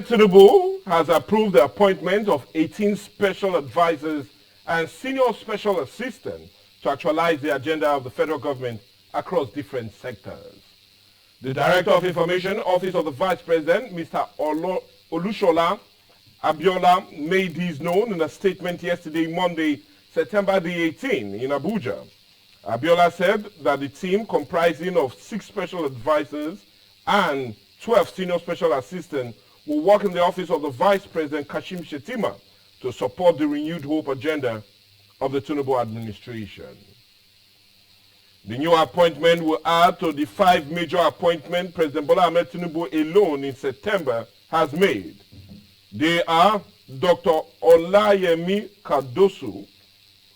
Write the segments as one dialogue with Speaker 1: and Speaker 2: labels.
Speaker 1: Tinubus has approved the appointment of 18 special advisors and senior special assistants to actualize the agenda of the federal government across different sectors. The Director of Information, Office of the Vice President, Mr. Olushola Abiola, made these known in a statement yesterday, Monday, September the 18th, in Abuja. Abiola said that the team, comprising of 6 special advisors and 12 senior special assistants, will work in the office of the Vice President Kashim Shettima to support the renewed hope agenda of the Tinubus administration. The new appointment will add to the 5 major appointments President Bola Ahmed Tinubu alone in September has made. They are Dr. Olayemi Kadosu,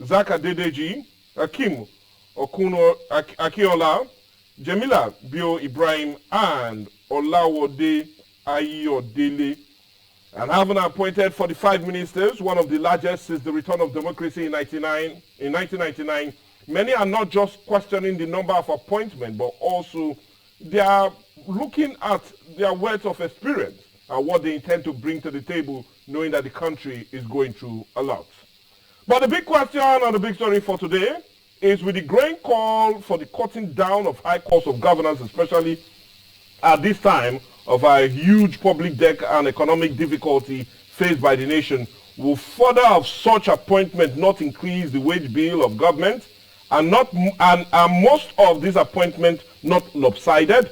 Speaker 1: Zaka Dedeji, Akim Okuno Akiola, Jamila Bio Ibrahim, and Olawode Ayodele. And having appointed 45 ministers, one of the largest since the return of democracy in 1999, many are not just questioning the number of appointments, but also they are looking at their wealth of experience and what they intend to bring to the table, knowing that the country is going through a lot. But the big question and the big story for today is with the growing call for the cutting down of high cost of governance, especially at this time of a huge public debt and economic difficulty faced by the nation, will further of such appointment not increase the wage bill of government, and most of these appointments not lopsided?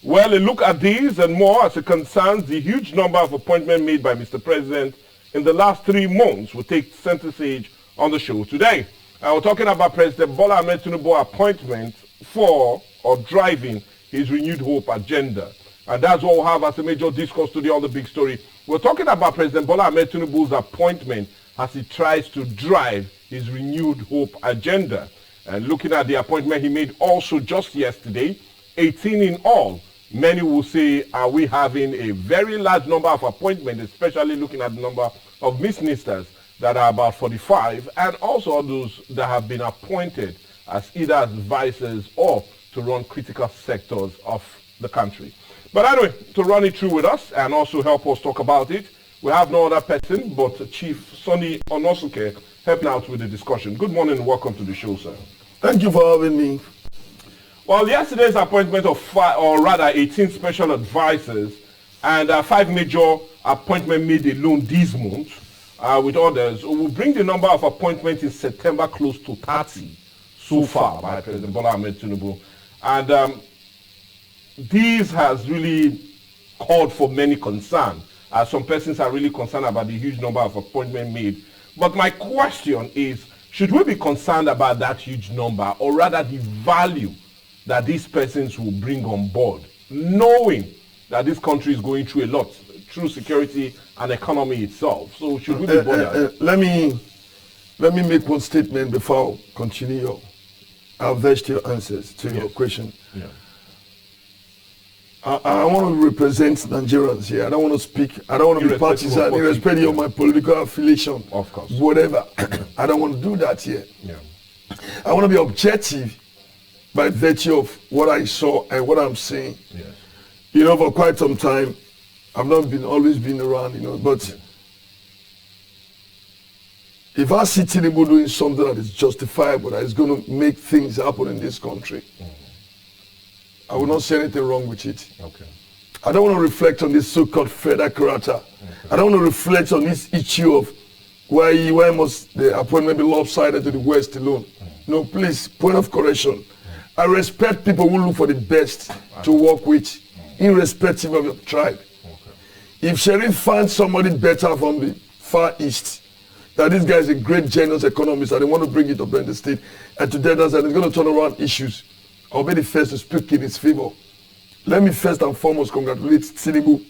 Speaker 1: Well, a look at these and more as it concerns the huge number of appointments made by Mr. President in the last 3 months will take center stage on the show today. We're talking about President Bola Ahmed Tinubu appointment for or driving his renewed hope agenda. And that's what we'll have as a major discourse today on the big story. We're talking about President Bola Ahmed Tinubu's appointment as he tries to drive his renewed hope agenda. And looking at the appointment he made also just yesterday, 18 in all. Many will say, are we having a very large number of appointments, especially looking at the number of ministers that are about 45, and also those that have been appointed as either advisors or to run critical sectors of the country. But anyway, to run it through with us and also help us talk about it, we have no other person but Chief Sonny Onosuke helping out with the discussion. Good morning and welcome to the show, sir.
Speaker 2: Thank you for having me.
Speaker 1: Well, yesterday's appointment of 18 special advisors and 5 major appointments made alone this month with others will bring the number of appointments in September close to 30 so far by President Bola Ahmed Tinubu. And this has really called for many concern. Some persons are really concerned about the huge number of appointments made. But my question is, should we be concerned about that huge number, or rather the value that these persons will bring on board, knowing that this country is going through a lot, through security and economy itself? So should we be bothered?
Speaker 2: Let me make one statement before I continue. I'll vest your answers to your question.
Speaker 1: Yeah.
Speaker 2: I want to represent Nigerians here. I don't want to speak. I don't want to be partisan, irrespective of my political affiliation.
Speaker 1: Of course.
Speaker 2: Whatever. I don't want to do that here.
Speaker 1: Yeah.
Speaker 2: I want to be objective by virtue of what I saw and what I'm seeing.
Speaker 1: Yes.
Speaker 2: You know, for quite some time, I've not always been around, but if I see Tinubu doing something that is justifiable, that is going to make things happen in this country, I will not say anything wrong with it.
Speaker 1: Okay.
Speaker 2: I don't want to reflect on this so-called federal character. Okay. I don't want to reflect on this issue of why must the appointment be lopsided to the West alone. No, please, point of correction. I respect people who look for the best to work with, irrespective of your tribe. Okay. If Sheriff finds somebody better from the Far East, that this guy is a great genius economist and they want to bring it up in the state, and to that and it's going to turn around issues, I'll be the first to speak in his favor. Let me first and foremost congratulate Tinubu.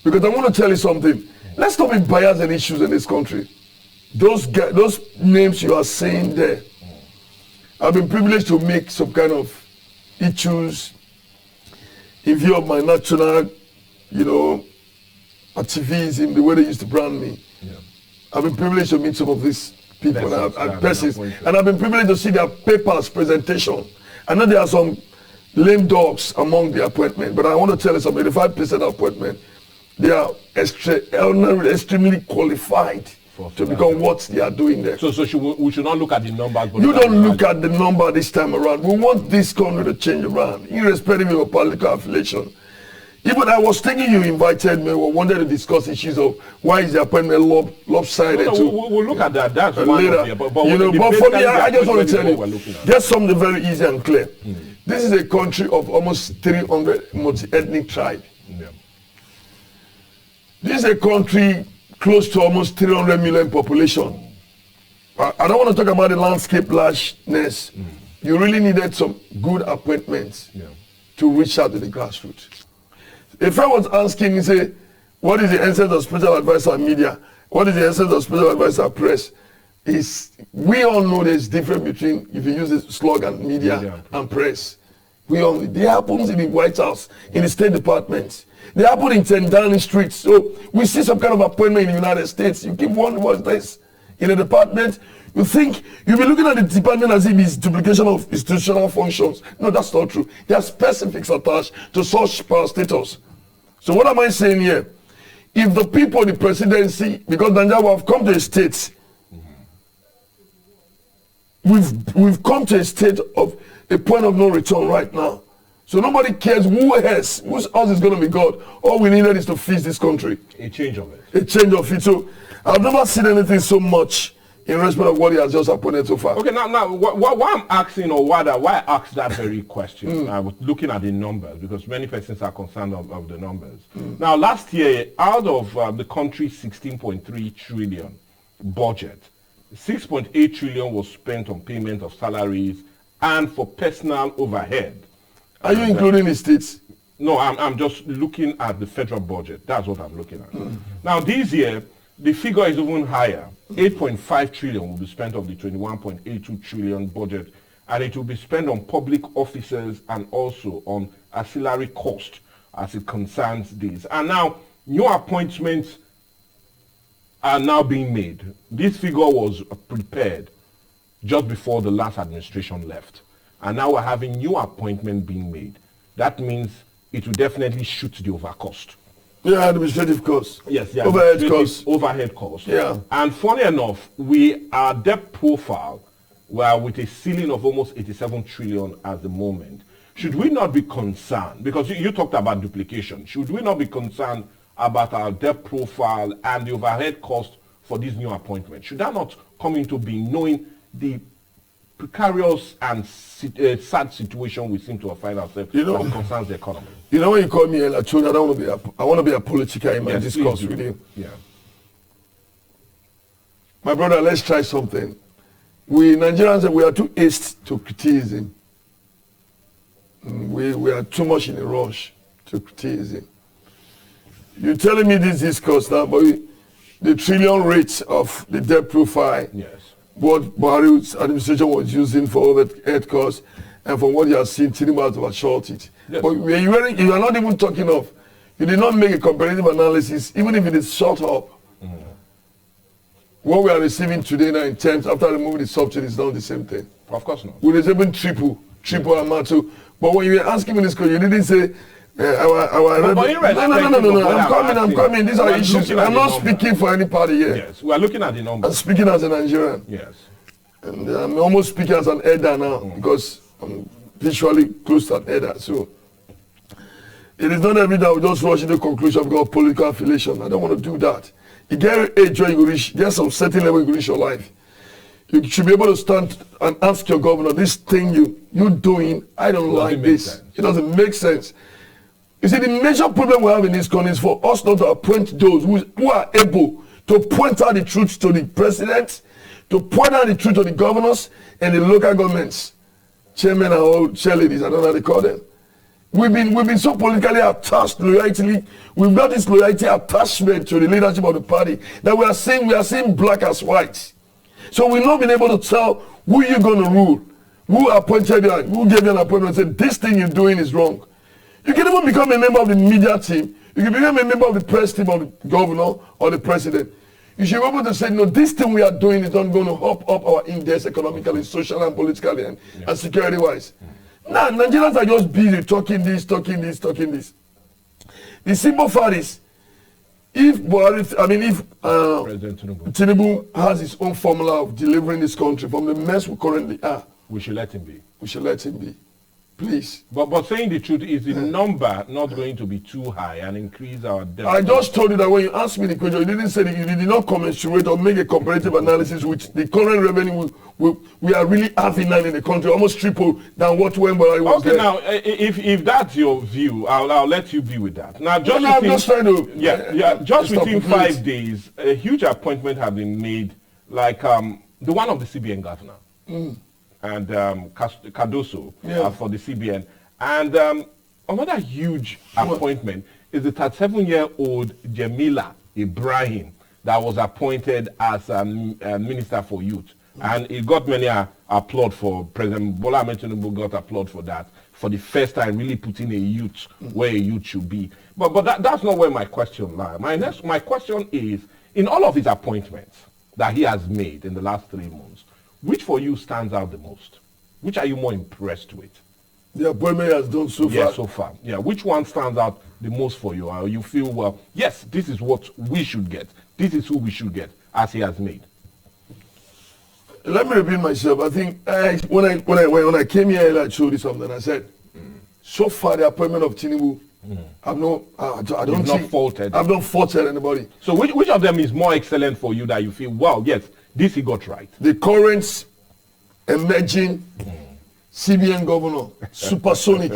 Speaker 2: Because I want to tell you something. Let's not be biased in issues in this country. Those names you are saying there, I've been privileged to make some kind of issues in view of my national, activism, the way they used to brand me. Yeah. I've been privileged to meet some of these people and persons, and I've been privileged to see their papers presentation. I know there are some lame dogs among the appointment, but I want to tell you something. 85% appointment They are extremely qualified to become what they are doing there.
Speaker 1: So we should not look at the numbers. But
Speaker 2: you don't look at the number this time around. We want this country to change around, irrespective of your political affiliation. Even I was thinking you invited me or wanted to discuss issues of why is the appointment lopsided.
Speaker 1: We'll look at that. That's one
Speaker 2: later.
Speaker 1: Of the, but
Speaker 2: for me, I just want to tell you, there's something very easy and clear. This is a country of almost 300 multi-ethnic tribes.
Speaker 1: Yeah.
Speaker 2: This is a country close to almost 300 million population. I don't want to talk about the landscape largeness. You really needed some good appointments to reach out to the grassroots. If I was asking, you say, what is the essence of special advisor media? What is the essence of special advisor press? We all know there's difference between, if you use the slogan, media and press. They happen in the White House, in the State Department. They happen in 10 Downing Street. So we see some kind of appointment in the United States. You keep wondering what's this in a department. You think you'll be looking at the department as if it's duplication of institutional functions. No, that's not true. There are specifics attached to such parastatals. So what am I saying here? If the people, the presidency, because Nigeria have come to a state, we've come to a state of a point of no return right now. So nobody cares whose house is going to be God. All we needed is to fix this country.
Speaker 1: A change of it.
Speaker 2: A change of it. So I've never seen anything so much in respect of what he has just appointed so far.
Speaker 1: Okay, now why I'm asking, or why I asked that very question, I was looking at the numbers, because many persons are concerned of the numbers. Now, last year, out of the country's 16.3 trillion budget, 6.8 trillion was spent on payment of salaries and for personal overhead.
Speaker 2: Are you including the states?
Speaker 1: No, I'm just looking at the federal budget. That's what I'm looking at. Now, this year, the figure is even higher. 8.5 trillion will be spent of the 21.82 trillion budget, and it will be spent on public officers and also on ancillary cost as it concerns this. And now, new appointments are now being made. This figure was prepared just before the last administration left. And now we're having new appointment being made. That means it will definitely shoot the overcost.
Speaker 2: Yeah, administrative costs.
Speaker 1: Yes, yeah.
Speaker 2: Overhead costs.
Speaker 1: Yeah. And funny enough, our debt profile, we're with a ceiling of almost 87 trillion at the moment. Should we not be concerned? Because you talked about duplication. Should we not be concerned about our debt profile and the overhead cost for these new appointments? Should that not come into being, knowing the precarious and sad situation we seem to have find ourselves that concerns the economy?
Speaker 2: You know, when you call me a Lachon, I want to be a political in my discourse with you.
Speaker 1: Yeah.
Speaker 2: My brother, let's try something. We Nigerians, we are too hasty to criticism. We are too much in a rush to criticism. You're telling me this discourse now, but the trillion rates of the debt profile,
Speaker 1: yes,
Speaker 2: what Buhari's administration was using for overhead costs, and from what you have seen, Tinubus was shorted. Yes. But you are not even talking of, you did not make a comparative analysis, even if it is short up. What we are receiving today now in terms, after removing the subsidy, is not the same thing.
Speaker 1: Of course not.
Speaker 2: We receiving triple amount too. But when you were asking me this question, you didn't say, no, I'm coming. These are issues. I'm not speaking for any party here.
Speaker 1: Yes, we are looking at the numbers.
Speaker 2: I'm speaking as a Nigerian.
Speaker 1: Yes.
Speaker 2: And I'm almost speaking as an elder now, because I'm visually close to an elder. So it is not every day I will just rush into conclusion because of political affiliation. I don't want to do that. You get age where you reach, there's some certain level you reach your life. You should be able to stand and ask your governor, this thing you're doing, I don't like this. It doesn't make sense. You see, the major problem we have in this country is for us not to appoint those who are able to point out the truth to the president, to point out the truth to the governors and the local governments, chairmen and all chairladies, I don't know how they call them. We've been so politically attached, we've got this loyalty attachment to the leadership of the party that we are seeing black as white. So we've not been able to tell who you're going to rule, who appointed you, who gave you an appointment and said, this thing you're doing is wrong. You can even become a member of the media team. You can become a member of the press team of the governor or the president. You should be able to say, no, this thing we are doing is not going to help up our index economically, socially, and politically, and security-wise. Now, Nigerians are just busy talking this. The simple fact is, if Buhari, I mean, if
Speaker 1: President
Speaker 2: Tinubu has his own formula of delivering this country from the mess we currently are,
Speaker 1: we should let him be.
Speaker 2: we should let him be. Please.
Speaker 1: But saying the truth, is the number not going to be too high and increase our debt?
Speaker 2: I just told you that when you asked me the question, you didn't say that you did not commensurate or make a comparative analysis with the current revenue we are really having now in the country, almost triple than what when Buhari was
Speaker 1: Okay,
Speaker 2: there.
Speaker 1: now, if that's your view, I'll let you be with that. Now, just
Speaker 2: I'm just trying to...
Speaker 1: just within
Speaker 2: stop,
Speaker 1: 5 days, a huge appointment has been made, like the one of the CBN governor. And Cardoso for the CBN. And another huge appointment is the 37-year-old Jamila Ibrahim that was appointed as Minister for Youth. And it got many applaud for President Bola Ahmed Tinubu got applaud for that, for the first time really putting a youth where a youth should be. But that's not where my question lies. My question is, in all of his appointments that he has made in the last 3 months, which for you stands out the most? Which are you more impressed with?
Speaker 2: The appointment has done so far.
Speaker 1: Yeah, so far. Yeah, which one stands out the most for you? Or you feel, well, yes, this is what we should get. This is who we should get, as he has made.
Speaker 2: Let me repeat myself. I think when I came here, I showed you something. I said, so far the appointment of Tinubu, I've not faulted anybody.
Speaker 1: So which of them is more excellent for you that you feel, wow, yes, this he got right?
Speaker 2: The current emerging CBN governor, supersonic.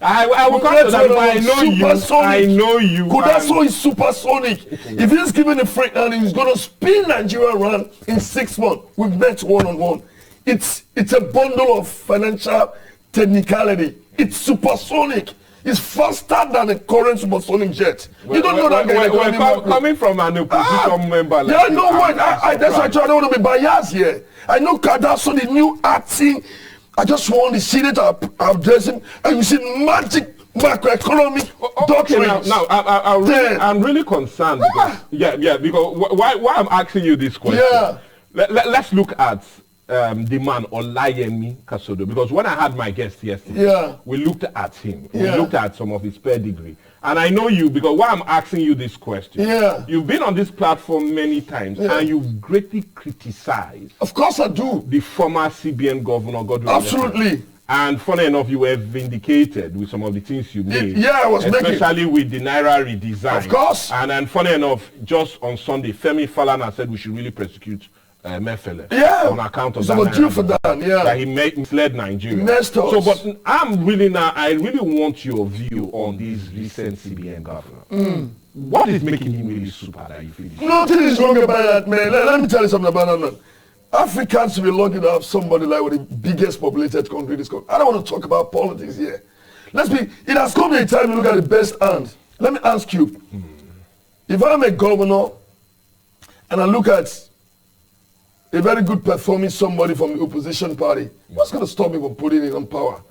Speaker 1: I will come to that, but I know
Speaker 2: supersonic.
Speaker 1: I know you.
Speaker 2: Kudaso is supersonic. If he's given a free hand, he's going to spin Nigeria around in 6 months. We've met one-on-one. It's a bundle of financial technicality. It's supersonic. It's faster than the current supersonic jet. You don't know that guy.
Speaker 1: Coming from an opposition member. Like
Speaker 2: yeah, no, wait. That's why I don't want to be biased here. I know Kudaso, the new acting. I just want the senator addressing, and you see magic macroeconomic doctrines.
Speaker 1: Now, I'm really concerned. Because why I'm asking you this question.
Speaker 2: Yeah.
Speaker 1: Let's look at the man Olayemi Kasodo, because when I had my guest yesterday, we looked at him. We looked at some of his pedigree. And I know you, because why I'm asking you this question. You've been on this platform many times, and you've greatly criticized.
Speaker 2: Of course I do.
Speaker 1: The former CBN governor, Godwin.
Speaker 2: Absolutely.
Speaker 1: And funny enough, you were vindicated with some of the things you made.
Speaker 2: I was
Speaker 1: especially with the Naira redesign.
Speaker 2: Of course.
Speaker 1: And funny enough, just on Sunday, Femi Falana said we should really prosecute Mefele on account of that he misled Nigeria. So, but I really want your view on this recent CBN governor. What is making him really super that you feel?
Speaker 2: Nothing is wrong about that, man. Let me tell you something about that, man. Africans should be lucky to have somebody like with the biggest populated country in this country. I don't want to talk about politics here. It has come to a time to look at the best hand. Let me ask you, if I'm a governor and I look at a very good performing somebody from the opposition party, what's going to stop me from putting it on power?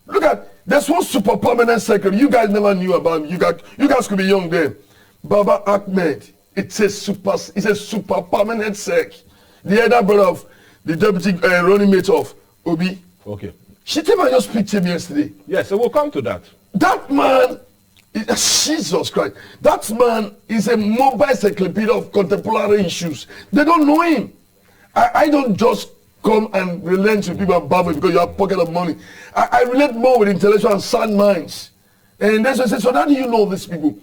Speaker 2: Look at, there's one super permanent secretary you guys never knew about him. You guys could be young then. Baba Ahmed, it's a super permanent sec. The elder brother of the deputy running mate of Obi.
Speaker 1: Okay.
Speaker 2: Shitima just picked him yesterday.
Speaker 1: Yes, so we'll come to that.
Speaker 2: That man, Jesus Christ, that man is a mobile encyclopedia of contemporary issues. They don't know him. I don't just come and relent to people above it because you have a pocket of money. I relate more with intellectual and sound minds. And that's why I say, so how do you know these people?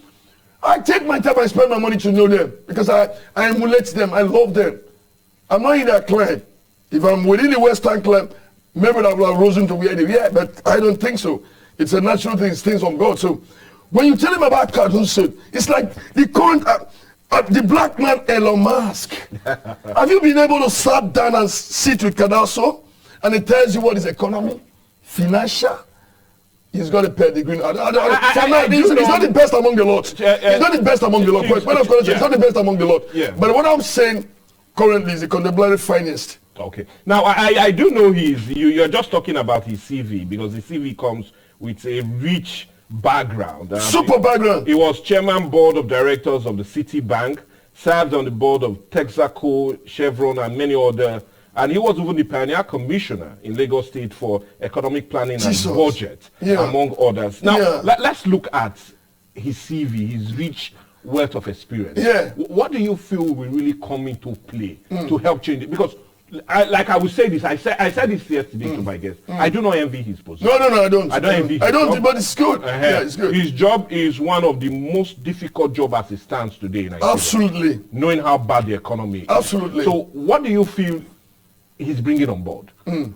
Speaker 2: I take my time and spend my money to know them because I emulate them. I love them. I'm not in that clan. If I'm within the Western clan, maybe I would have risen to where they are, but I don't think so. It's a natural thing. It's things from God. So when you tell him about cartoon, it's like the current... the black man Elon Musk. Have you been able to sit down and sit with Kadaso and it tells you what is economy, financial? He's got a pedigree. He's not the best among the lot. He's not the best among the lot. He's not the best among the lot. But what I'm saying currently is the contemporary finest.
Speaker 1: Okay. Now I do know you're just talking about his CV because the CV comes with a rich background.
Speaker 2: Super background.
Speaker 1: He was chairman board of directors of the Citibank, served on the board of Texaco, Chevron, and many other. And he was even the pioneer commissioner in Lagos State for economic planning and budget, among others. Now, let's look at his CV, his rich wealth of experience.
Speaker 2: Yeah.
Speaker 1: What do you feel will really come into play to help change it? Because I would say this. I said this yesterday to my guest. I do not envy his position.
Speaker 2: No, I don't.
Speaker 1: I don't envy his
Speaker 2: I don't,
Speaker 1: job.
Speaker 2: but it's good. Yeah, it's good.
Speaker 1: His job is one of the most difficult jobs as it stands today in Nigeria.
Speaker 2: Absolutely.
Speaker 1: Knowing how bad the economy is.
Speaker 2: Absolutely.
Speaker 1: So what do you feel he's bringing on board?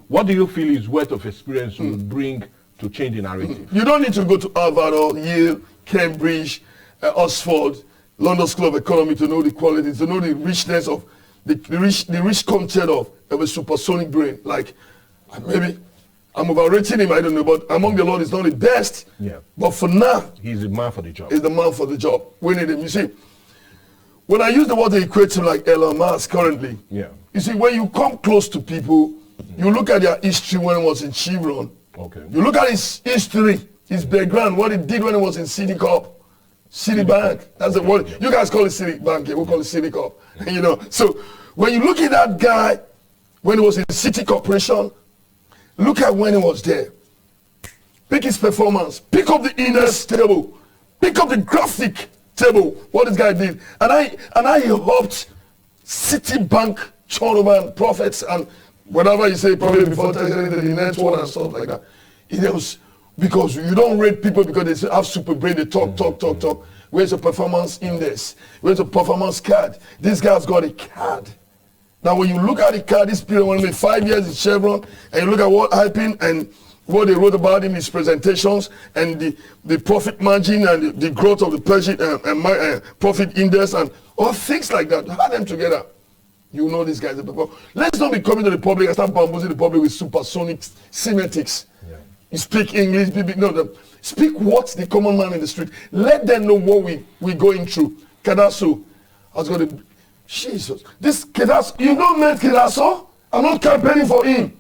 Speaker 1: What do you feel his wealth of experience will bring to change the narrative?
Speaker 2: You don't need to go to Harvard or Yale, Cambridge, Oxford, London School of Economy to know the qualities, to know the richness of the rich content of a supersonic brain. Like, maybe I'm overrating him, I don't know, but among the Lord is not the best.
Speaker 1: Yeah.
Speaker 2: But for now,
Speaker 1: He's the man for the job.
Speaker 2: he's the man for the job. We need him. You see, when I use the word to equate to like Elon Musk currently,
Speaker 1: Yeah.
Speaker 2: you see, when you come close to people, you look at their history when he was in Chevron.
Speaker 1: Okay.
Speaker 2: You look at his history, his background, what he did when he was in Citicorp, Citibank. That's the word. You guys call it Citibank, we call it Citicorp. You know. So when you look at that guy when he was in City Corporation, look at when he was there. Pick his performance. Pick up the index table. Pick up the graphic table. What this guy did, and I helped Citibank turnover and profits and whatever you say probably before the next one and stuff like that. It was because you don't rate people because they have super brain. They talk. Where's the performance index? Where's the performance card? This guy's got a card. Now, when you look at the card, this period when he 5 years in Chevron, and you look at what happened and what they wrote about him, his presentations, and the profit margin and the growth of the profit index and all things like that, add them together. You know these guys. Let's not be coming to the public and start bamboozling the public with supersonic semantics. Yeah. You speak English, speak what's the common man in the street. Let them know what we're going through. Kadaso has got a... Jesus. This Kedaso, you don't met Kedaso? I'm not campaigning for him.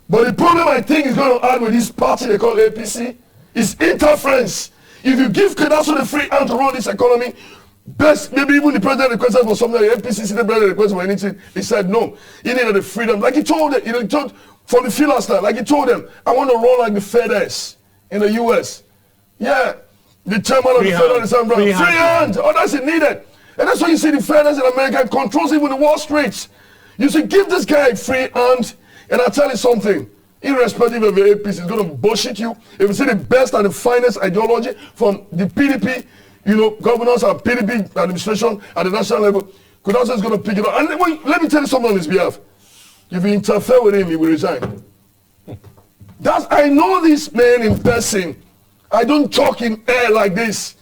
Speaker 2: But the problem I think is going to add with this party they call APC is interference. If you give Kedaso the free hand to run this economy, best, maybe even the president requested for something, the APC the president requested for anything, he said no. He needed the freedom. Like he told them, he told from the field last time, like he told them, I want to run like the FedEx in the US. Yeah. The chairman of the Federal Reserve Bank. Free hand. Oh, that's it needed. And that's why you see the FedEx in America controls even the Wall Street. You see, give this guy a free hand, and I'll tell you something. Irrespective of the APC, he's going to bullshit you. If you see the best and the finest ideology from the PDP, governors and PDP administration at the national level, Kudaso is going to pick it up. And let me tell you something on his behalf. If you interfere with him, he will resign. I know this man in person. I don't talk in air like this.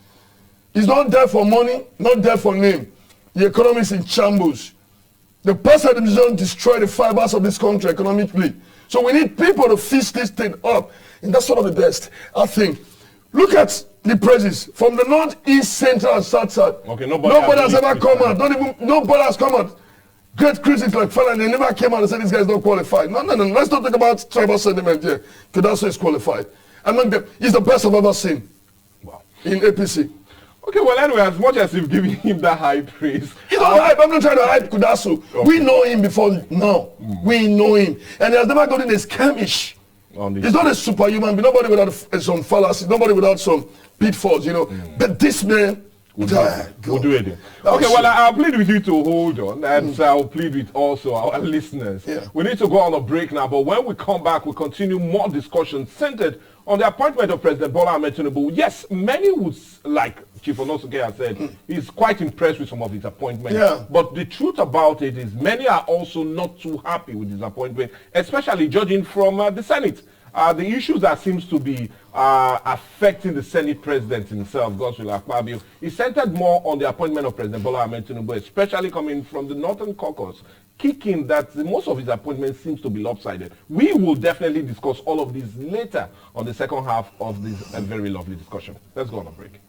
Speaker 2: He's not there for money, not there for name. The economy is in shambles. The past administration destroyed the fibers of this country economically. So we need people to fix this thing up. And that's one of the best, I think. Look at the praises from the north, east, central, and south side.
Speaker 1: Okay,
Speaker 2: nobody has ever come out. Nobody has come out. Great critics like Fala, they never came out and said this guy's not qualified. No. Let's not talk about tribal sentiment here. Kedaso is qualified. Among them, he's the best I've ever seen.
Speaker 1: Wow.
Speaker 2: In APC.
Speaker 1: Okay, well, anyway, as much as you've given him that high praise.
Speaker 2: He's not hype. I'm not trying to hype Kudaso. Okay. We know him before now. We know him. And he has never gotten a skirmish. He's not a superhuman, but nobody without some fallacies, nobody without some pitfalls, But this man,
Speaker 1: we'll do it. Okay, well, I'll plead with you to hold on, and I'll plead with also our listeners.
Speaker 2: Yeah.
Speaker 1: We need to go on a break now, but when we come back, we'll continue more discussion centered on the appointment of President Bola Ahmed Tinubu. Yes, many would, like Chief Onosuke has said, he's quite impressed with some of his appointments.
Speaker 2: Yeah.
Speaker 1: But the truth about it is many are also not too happy with his appointment, especially judging from the Senate. The issues that seems to be affecting the Senate president himself, Godswill Akpabio, is centered more on the appointment of President Bola Ahmed Tinubu, especially coming from the Northern Caucus, kicking that most of his appointments seems to be lopsided. We will definitely discuss all of this later on the second half of this very lovely discussion. Let's go on a break.